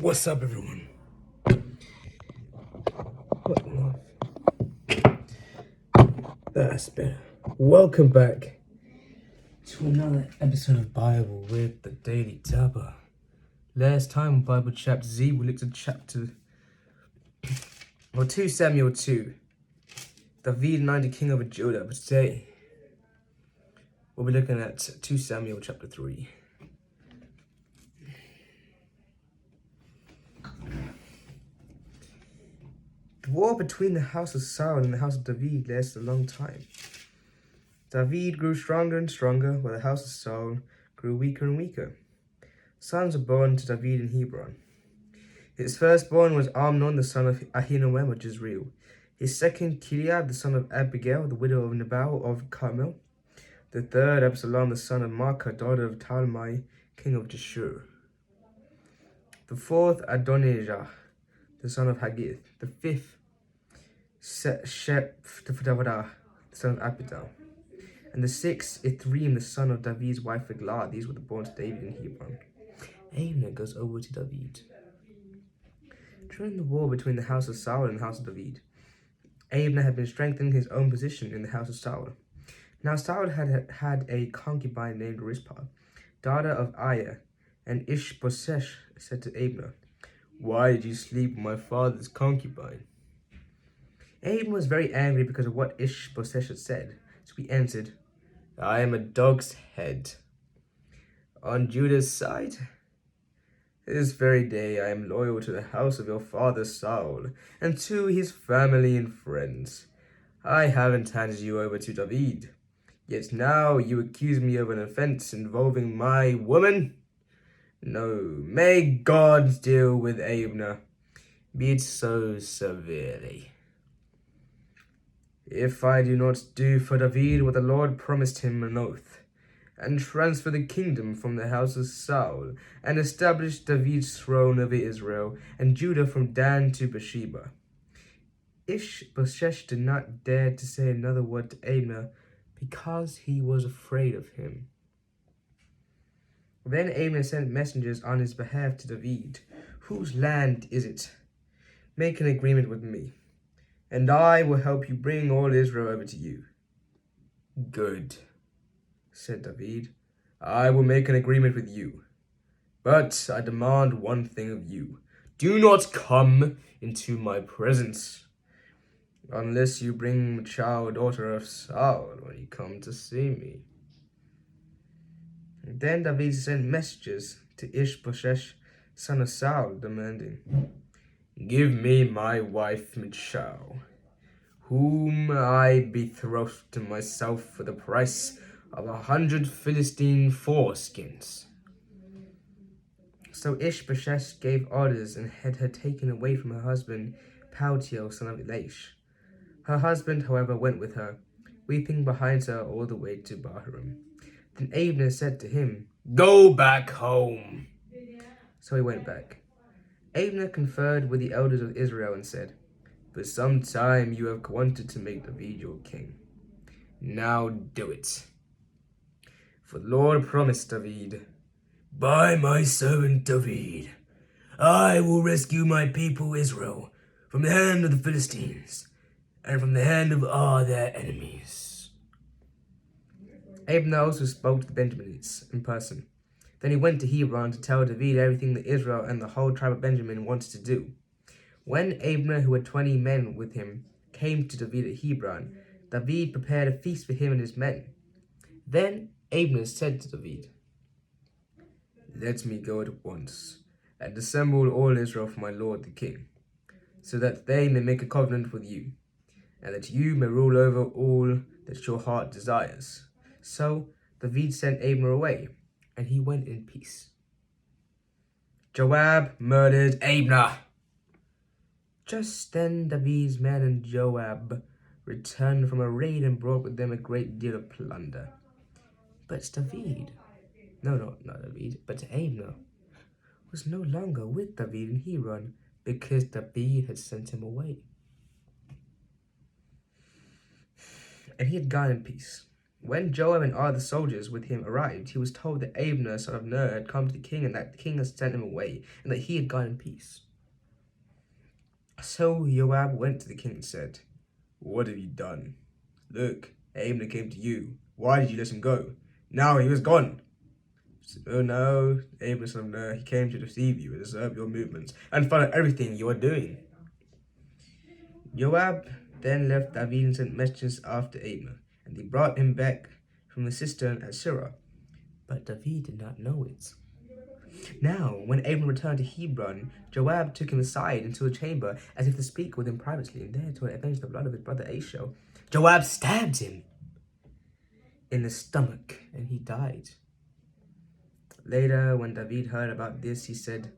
What's up, everyone? What love? That's better. Welcome back to another episode of Bible with the Daily Dabber. Last time on Bible Chapter Z, we looked at 2 Samuel 2. David anointed king over Judah, but today we'll be looking at 2 Samuel chapter 3. The war between the house of Saul and the house of David lasted a long time. David grew stronger and stronger, while the house of Saul grew weaker and weaker. Sons were born to David in Hebron. His firstborn was Amnon, the son of Ahinoam of Jezreel. His second, Kiliab, the son of Abigail, the widow of Nabal of Carmel. The third, Absalom, the son of Maacah, daughter of Talmai, king of Geshur. The fourth, Adonijah, the son of Haggith. The fifth, Shephtavada, the son of Abidal. And the sixth, Ithream, the son of David's wife Eglah. These were the born to David in Hebron. Abner goes over to David. During the war between the house of Saul and the house of David, Abner had been strengthening his own position in the house of Saul. Now Saul had a concubine named Rizpah, daughter of Aiah, and Ishbosheth said to Abner, "Why did you sleep with my father's concubine?" Abner was very angry because of what Ishbosheth had said, so he answered, "I am a dog's head. On Judah's side, this very day I am loyal to the house of your father Saul, and to his family and friends. I haven't handed you over to David. Yet now you accuse me of an offense involving my woman? No, may God deal with Abner, be it so severely. If I do not do for David what the Lord promised him an oath, and transfer the kingdom from the house of Saul, and establish David's throne over Israel and Judah from Dan to Beersheba." Ishbosheth did not dare to say another word to Abner because he was afraid of him. Then Abner sent messengers on his behalf to David. "Whose land is it? Make an agreement with me, and I will help you bring all Israel over to you." "Good," said David. "I will make an agreement with you. But I demand one thing of you. Do not come into my presence unless you bring Michal, daughter of Saul, when you come to see me." Then David sent messengers to Ishbosheth, son of Saul, demanding, "Give me my wife Michal, whom I betrothed to myself for the price of 100 Philistine foreskins." So Ishbosheth gave orders and had her taken away from her husband, Paltiel, son of Elaish. Her husband, however, went with her, weeping behind her all the way to Bahurim. Then Abner said to him, "Go back home." So he went back. Abner conferred with the elders of Israel and said, "For some time you have wanted to make David your king. Now do it. For the Lord promised David, 'By my servant David, I will rescue my people Israel from the hand of the Philistines and from the hand of all their enemies.'" Abner also spoke to the Benjaminites in person. Then he went to Hebron to tell David everything that Israel and the whole tribe of Benjamin wanted to do. When Abner, who had 20 men with him, came to David at Hebron, David prepared a feast for him and his men. Then Abner said to David, "Let me go at once and assemble all Israel for my lord the king, so that they may make a covenant with you, and that you may rule over all that your heart desires." So David sent Abner away, and he went in peace. Joab murdered Abner. Just then David's men and Joab returned from a raid and brought with them a great deal of plunder. But Abner was no longer with David in Hebron because David had sent him away. And he had gone in peace. When Joab and all the soldiers with him arrived, he was told that Abner, son of Ner, had come to the king and that the king had sent him away and that he had gone in peace. So Joab went to the king and said, "What have you done? Look, Abner came to you. Why did you let him go? Now he was gone." "Oh no, Abner, son of Ner, he came to deceive you and observe your movements and find out everything you are doing." Joab then left David and sent messengers after Abner, and they brought him back from the cistern at Sirah. But David did not know it. Now, when Abner returned to Hebron, Joab took him aside into a chamber as if to speak with him privately, and there, to avenge the blood of his brother Asahel, Joab stabbed him in the stomach, and he died. Later, when David heard about this, he said,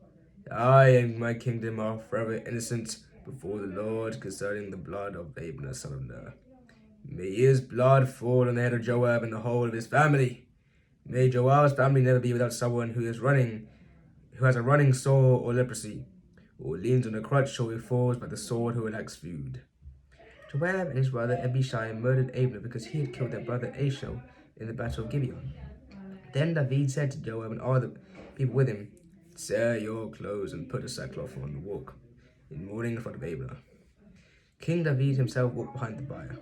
"I and my kingdom are forever innocent before the Lord concerning the blood of Abner, son of Ner. May his blood fall on the head of Joab and the whole of his family. May Joab's family never be without someone who has a running sore or leprosy, or leans on a crutch or who falls by the sword who lacks food." Joab and his brother Abishai murdered Abner because he had killed their brother Asahel in the battle of Gibeon. Then David said to Joab and all the people with him, "Tear your clothes and put a sackcloth on and walk in mourning in front of Abner." King David himself walked behind the bier.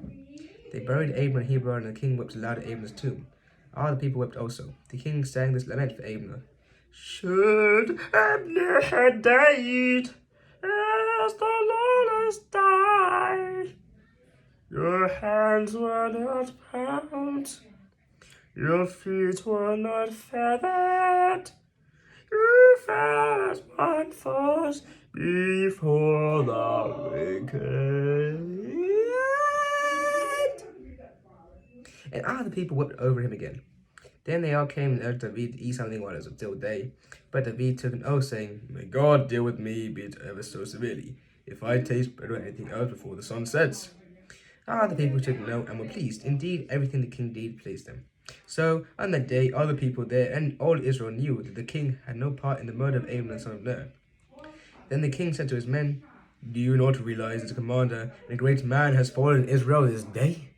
They buried Abner in Hebron, and the king wept aloud at Abner's tomb. All the people wept also. The king sang this lament for Abner: "Should Abner had died, as the lawless die, your hands were not bound, your feet were not feathered, you fell as one falls before the wicked." And all the people wept over him again. Then they all came and urged David to eat something while it was still day. But David took an oath, saying, "May God deal with me, be it ever so severely, if I taste bread or anything else before the sun sets." All the people took note and were pleased. Indeed, everything the king did pleased them. So, on that day, all the people there and all Israel knew that the king had no part in the murder of Abner, son of Ner. Then the king said to his men, "Do you not realize that a commander and a great man has fallen in Israel this day?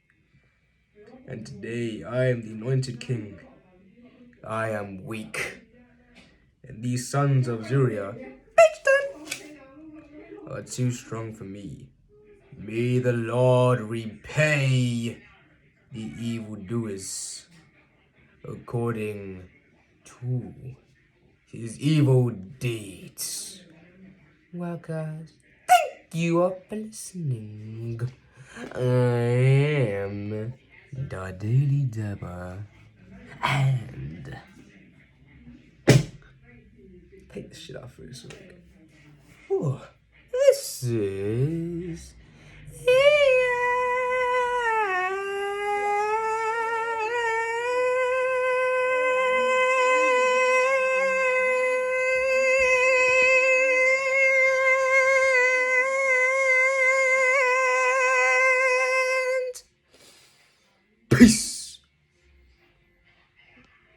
And today I am the anointed king. I am weak, and these sons of Zuriah are too strong for me. May the Lord repay the evildoers according to his evil deeds." Well, guys, thank you all for listening. I am the Daily Dabber, and take this shit off for this week. This is